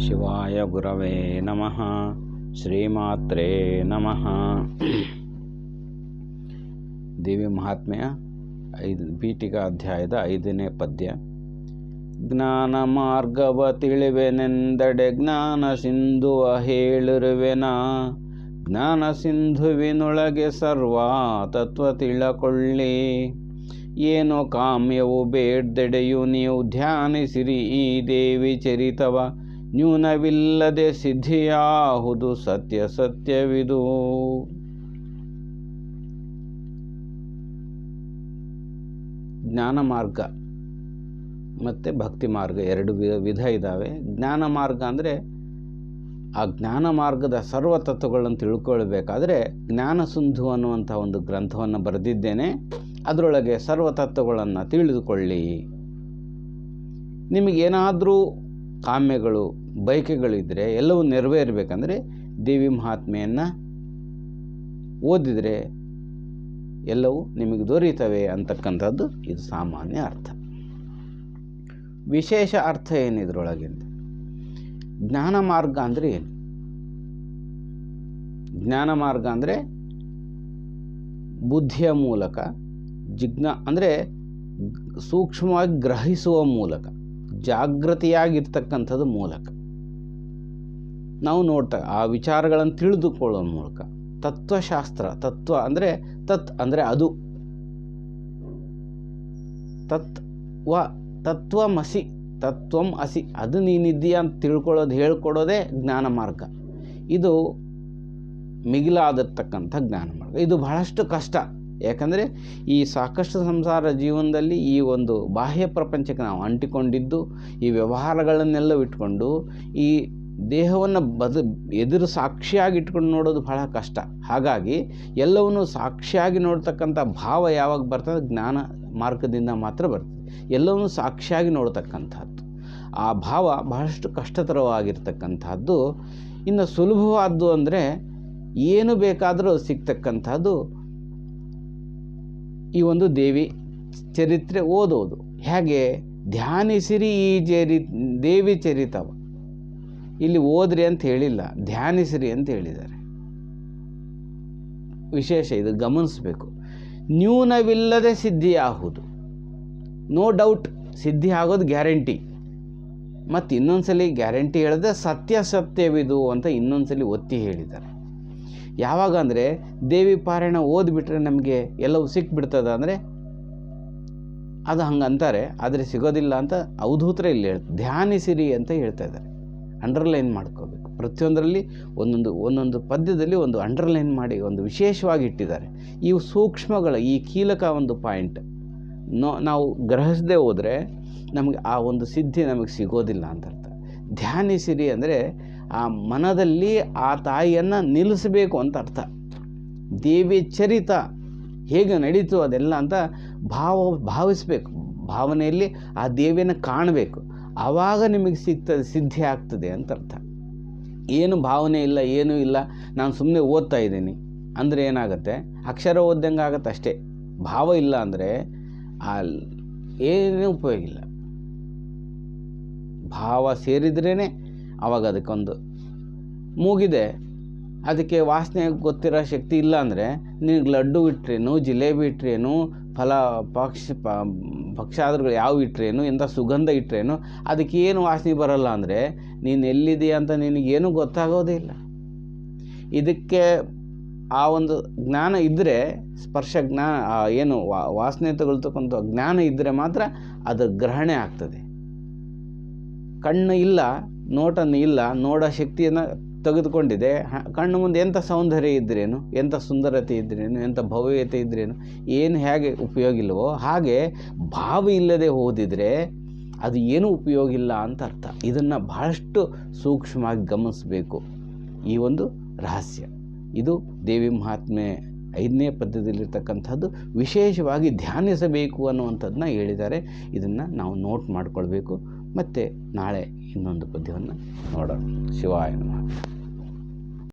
ಶಿವಾಯ ಗುರವೇ ನಮಃ. ಶ್ರೀಮಾತ್ರೇ ನಮಃ. ದೇವಿ ಮಹಾತ್ಮೆಯ ಪೀಠಿಕಾ ಅಧ್ಯಾಯದ 5ನೇ ಪದ್ಯ. ಜ್ಞಾನ ಮಾರ್ಗವ ತಿಳಿವೆನೆಂದಡೆ ಜ್ಞಾನ ಸಿಂಧುವ ಹೇಳಿರುವೆನ. ಜ್ಞಾನ ಸಿಂಧುವಿನೊಳಗೆ ಸರ್ವ ತತ್ವ ತಿಳಕೊಳ್ಳಿ. ಏನೋ ಕಾಮ್ಯವು ಬೇಡ್ದೆಡೆಯು ನೀವು ಧ್ಯಾನಿಸಿರಿ ಈ ದೇವಿ ಚರಿತವ. ನ್ಯೂನವಿಲ್ಲದೆ ಸಿದ್ಧಿಯಾಹುದು ಸತ್ಯ ಸತ್ಯವಿದು. ಜ್ಞಾನ ಮಾರ್ಗ ಮತ್ತು ಭಕ್ತಿ ಮಾರ್ಗ ಎರಡು ವಿಧ ಇದ್ದಾವೆ. ಜ್ಞಾನ ಮಾರ್ಗ ಅಂದರೆ ಆ ಜ್ಞಾನ ಮಾರ್ಗದ ಸರ್ವ ತತ್ವಗಳನ್ನು ತಿಳ್ಕೊಳ್ಬೇಕಾದ್ರೆ ಜ್ಞಾನ ಸಿಂಧು ಅನ್ನುವಂಥ ಒಂದು ಗ್ರಂಥವನ್ನು ಬರೆದಿದ್ದೇನೆ. ಅದರೊಳಗೆ ಸರ್ವ ತತ್ವಗಳನ್ನು ತಿಳಿದುಕೊಳ್ಳಿ. ನಿಮಗೇನಾದರೂ ಕಾಮ್ಯಗಳು ಬಯಕೆಗಳಿದ್ದರೆ ಎಲ್ಲವೂ ನೆರವೇರಬೇಕಂದ್ರೆ ದೇವಿ ಮಹಾತ್ಮೆಯನ್ನು ಓದಿದರೆ ಎಲ್ಲವೂ ನಿಮಗೆ ದೊರೀತವೆ ಅಂತಕ್ಕಂಥದ್ದು ಇದು ಸಾಮಾನ್ಯ ಅರ್ಥ. ವಿಶೇಷ ಅರ್ಥ ಏನಿದ್ರೊಳಗಿಂದ ಜ್ಞಾನ ಮಾರ್ಗ ಅಂದರೆ ಏನು? ಜ್ಞಾನ ಮಾರ್ಗ ಅಂದರೆ ಬುದ್ಧಿಯ ಮೂಲಕ ಅಂದರೆ ಸೂಕ್ಷ್ಮವಾಗಿ ಗ್ರಹಿಸುವ ಮೂಲಕ, ಜಾಗೃತಿಯಾಗಿರ್ತಕ್ಕಂಥದ್ದು ಮೂಲಕ ನಾವು ಆ ವಿಚಾರಗಳನ್ನು ತಿಳಿದುಕೊಳ್ಳುವ ಮೂಲಕ. ತತ್ವಶಾಸ್ತ್ರ, ತತ್ವ ಅಂದರೆ ಅಂದರೆ ಅದು. ತತ್ವಮಸಿ, ತತ್ವಂ ಅಸಿ, ಅದು ನೀನಿದ್ದೀಯ ಅಂತ ತಿಳ್ಕೊಳ್ಳೋದು ಹೇಳ್ಕೊಡೋದೇ ಜ್ಞಾನ ಮಾರ್ಗ. ಇದು ಮಿಗಿಲಾದಿರ್ತಕ್ಕಂಥ ಜ್ಞಾನ ಮಾರ್ಗ. ಇದು ಬಹಳಷ್ಟು ಕಷ್ಟ. ಯಾಕಂದರೆ ಈ ಸಾಕಷ್ಟು ಸಂಸಾರ ಜೀವನದಲ್ಲಿ ಈ ಒಂದು ಬಾಹ್ಯ ಪ್ರಪಂಚಕ್ಕೆ ನಾವು ಅಂಟಿಕೊಂಡಿದ್ದು, ಈ ವ್ಯವಹಾರಗಳನ್ನೆಲ್ಲ ಇಟ್ಕೊಂಡು ಈ ದೇಹವನ್ನು ಎದುರು ಸಾಕ್ಷಿಯಾಗಿ ಇಟ್ಕೊಂಡು ನೋಡೋದು ಬಹಳ ಕಷ್ಟ. ಹಾಗಾಗಿ ಎಲ್ಲವನ್ನೂ ಸಾಕ್ಷಿಯಾಗಿ ನೋಡ್ತಕ್ಕಂಥ ಭಾವ ಯಾವಾಗ ಬರ್ತದೆ? ಜ್ಞಾನ ಮಾರ್ಗದಿಂದ ಮಾತ್ರ ಬರ್ತದೆ. ಎಲ್ಲವನ್ನೂ ಸಾಕ್ಷಿಯಾಗಿ ನೋಡ್ತಕ್ಕಂಥದ್ದು ಆ ಭಾವ ಬಹಳಷ್ಟು ಕಷ್ಟತರವಾಗಿರ್ತಕ್ಕಂಥದ್ದು. ಇನ್ನು ಸುಲಭವಾದ್ದು ಅಂದರೆ ಏನು ಬೇಕಾದರೂ ಸಿಗ್ತಕ್ಕಂಥದ್ದು ಈ ಒಂದು ದೇವಿ ಚರಿತ್ರೆ ಓದೋದು. ಹೇಗೆ? ಧ್ಯಾನಿಸಿರಿ ಈ ದೇವಿ ಚರಿತವ. ಇಲ್ಲಿ ಓದ್ರಿ ಅಂತ ಹೇಳಿಲ್ಲ, ಧ್ಯಾನಿಸಿರಿ ಅಂತ ಹೇಳಿದ್ದಾರೆ. ವಿಶೇಷ ಇದು ಗಮನಿಸಬೇಕು. ನ್ಯೂನವಿಲ್ಲದೆ ಸಿದ್ಧಿಯಾಗುವುದು, ನೋ ಡೌಟ್ ಸಿದ್ಧಿ ಆಗೋದು ಗ್ಯಾರಂಟಿ. ಮತ್ತು ಇನ್ನೊಂದ್ಸಲಿ ಗ್ಯಾರಂಟಿ ಹೇಳಿದ್ರೆ ಸತ್ಯ ಸತ್ಯವಿದು ಅಂತ ಇನ್ನೊಂದ್ಸಲಿ ಒತ್ತಿ ಹೇಳಿದ್ದಾರೆ. ಯಾವಾಗ ಅಂದರೆ ದೇವಿ ಪಾರಾಯಣ ಓದಿಬಿಟ್ರೆ ನಮಗೆ ಎಲ್ಲವೂ ಸಿಕ್ಬಿಡ್ತದೆ ಅಂದರೆ ಅದು ಹಂಗಂತಾರೆ, ಆದರೆ ಸಿಗೋದಿಲ್ಲ ಅಂತ ಅವಧೂತರೇ ಇಲ್ಲಿ ಧ್ಯಾನಿಸಿರಿ ಅಂತ ಹೇಳ್ತಾ ಇದ್ದಾರೆ. ಅಂಡರ್ಲೈನ್ ಮಾಡ್ಕೋಬೇಕು. ಪ್ರತಿಯೊಂದರಲ್ಲಿ ಒಂದೊಂದು ಪದ್ಯದಲ್ಲಿ ಒಂದು ಅಂಡರ್ಲೈನ್ ಮಾಡಿ ಒಂದು ವಿಶೇಷವಾಗಿ ಇಟ್ಟಿದ್ದಾರೆ. ಈ ಸೂಕ್ಷ್ಮಗಳ ಈ ಕೀಲಕ ಒಂದು ಪಾಯಿಂಟ್ ನಾವು ಗ್ರಹಿಸದೆ ಹೋದರೆ ನಮಗೆ ಆ ಒಂದು ಸಿದ್ಧಿ ನಮಗೆ ಸಿಗೋದಿಲ್ಲ ಅಂತ ಅರ್ಥ. ಧ್ಯಾನಿಸಿರಿ ಅಂದರೆ ಆ ಮನದಲ್ಲಿ ಆ ತಾಯಿಯನ್ನು ನಿಲ್ಲಿಸಬೇಕು ಅಂತ ಅರ್ಥ. ದೇವಿ ಚರಿತ ಹೇಗೆ ನಡೀತು ಅದೆಲ್ಲ ಅಂತ ಭಾವಿಸಬೇಕು. ಭಾವನೆಯಲ್ಲಿ ಆ ದೇವಿಯನ್ನು ಕಾಣಬೇಕು. ಆವಾಗ ನಿಮಗೆ ಸಿದ್ಧಿ ಆಗ್ತದೆ ಅಂತ ಅರ್ಥ. ಏನು ಭಾವನೆ ಇಲ್ಲ, ಏನೂ ಇಲ್ಲ, ನಾನು ಸುಮ್ಮನೆ ಓದ್ತಾ ಇದ್ದೀನಿ ಅಂದರೆ ಏನಾಗುತ್ತೆ? ಅಕ್ಷರ ಓದ್ದಂಗೆ ಆಗುತ್ತೆ ಅಷ್ಟೇ. ಭಾವ ಇಲ್ಲ ಅಂದರೆ ಏನೂ ಉಪಯೋಗ ಇಲ್ಲ. ಭಾವ ಸೇರಿದ್ರೇ ಆವಾಗ ಅದಕ್ಕೊಂದು ಮೂಗಿದೆ. ಅದಕ್ಕೆ ವಾಸನೆ ಗೊತ್ತಿರೋ ಶಕ್ತಿ ಇಲ್ಲ ಅಂದರೆ ನಿನಗೆ ಲಡ್ಡು ಇಟ್ರೇನು, ಜಿಲೇಬಿ ಇಟ್ರೇನು, ಭಕ್ಷ್ಯಾದ್ರಗಳು ಯಾವ ಇಟ್ರೇನು, ಎಂಥ ಸುಗಂಧ ಇಟ್ರೇನು ಅದಕ್ಕೆ ಏನು ವಾಸನೆ ಬರಲ್ಲ ಅಂದರೆ ನೀನು ಎಲ್ಲಿದೆಯಾ ಅಂತ ನಿನಗೇನು ಗೊತ್ತಾಗೋದೇ ಇಲ್ಲ. ಇದಕ್ಕೆ ಆ ಒಂದು ಜ್ಞಾನ ಇದ್ದರೆ, ಸ್ಪರ್ಶ ಜ್ಞಾನ, ಏನು ವಾಸನೆ ತಗೊಳ್ತಕ್ಕಂಥ ಜ್ಞಾನ ಇದ್ದರೆ ಮಾತ್ರ ಅದು ಗ್ರಹಣೆ ಆಗ್ತದೆ. ಕಣ್ಣು ಇಲ್ಲ, ನೋಟನ್ನು ಇಲ್ಲ, ನೋಡೋ ಶಕ್ತಿಯನ್ನು ತೆಗೆದುಕೊಂಡಿದೆ. ಕಣ್ಣು ಮುಂದೆ ಎಂಥ ಸೌಂದರ್ಯ ಇದ್ರೇನು, ಎಂಥ ಸುಂದರತೆ ಇದ್ರೇನು, ಎಂಥ ಭವ್ಯತೆ ಇದ್ರೇನು, ಏನು ಹೇಗೆ ಉಪಯೋಗ ಇಲ್ಲವೋ ಹಾಗೆ ಭಾವ ಇಲ್ಲದೆ ಓದಿದರೆ ಅದು ಏನೂ ಉಪಯೋಗ ಇಲ್ಲ ಅಂತ ಅರ್ಥ. ಇದನ್ನು ಬಹಳಷ್ಟು ಸೂಕ್ಷ್ಮವಾಗಿ ಗಮನಿಸಬೇಕು. ಈ ಒಂದು ರಹಸ್ಯ ಇದು ದೇವಿ ಮಹಾತ್ಮೆ 5ನೇ ಪದ್ಯದಲ್ಲಿರ್ತಕ್ಕಂಥದ್ದು. ವಿಶೇಷವಾಗಿ ಧ್ಯಾನಿಸಬೇಕು ಅನ್ನುವಂಥದ್ದನ್ನ ಹೇಳಿದ್ದಾರೆ. ಇದನ್ನು ನಾವು ನೋಟ್ ಮಾಡಿಕೊಳ್ಬೇಕು. ಮತ್ತು ನಾಳೆ ಇನ್ನೊಂದು ಪದ್ಯವನ್ನು ನೋಡೋಣ. ಶಿವಾಯ ನಮಃ.